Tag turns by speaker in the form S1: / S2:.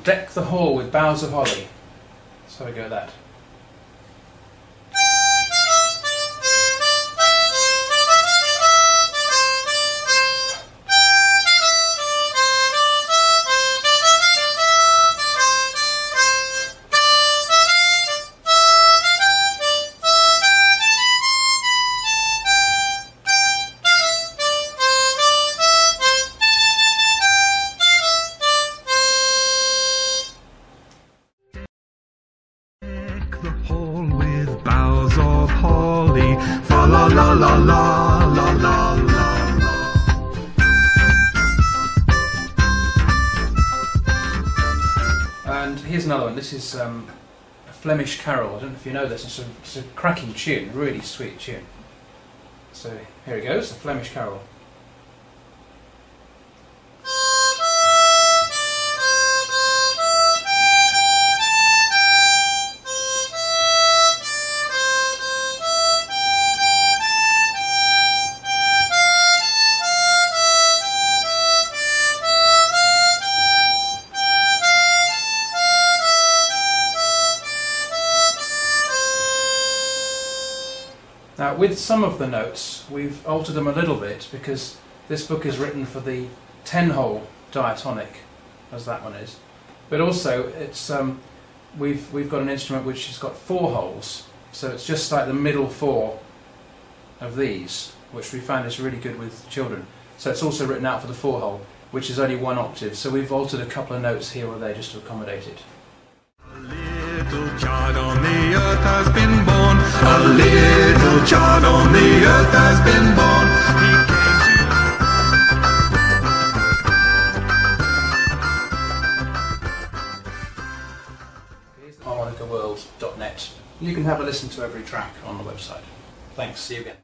S1: Deck the hall with boughs of holly. So we go with that.
S2: The hall with boughs of holly, fa la la la la la la la
S1: la. And here's another one. This is a Flemish carol. I don't know if you know this. It's a cracking tune, really sweet tune. So here it goes, a Flemish carol. Now, with some of the notes, we've altered them a little bit because this book is written for the 10-hole diatonic, as that one is. But also, it's we've got an instrument which has got 4 holes, so it's just like the middle 4 of these, which we found is really good with children. So it's also written out for the 4-hole, which is only 1 octave. So we've altered a couple of notes here or there just to accommodate it.
S2: A little child on the earth has been born. A little child on the earth has been born. He came to...
S1: harmonicaworld.net. You can have a listen to every track on the website. Thanks, see you again.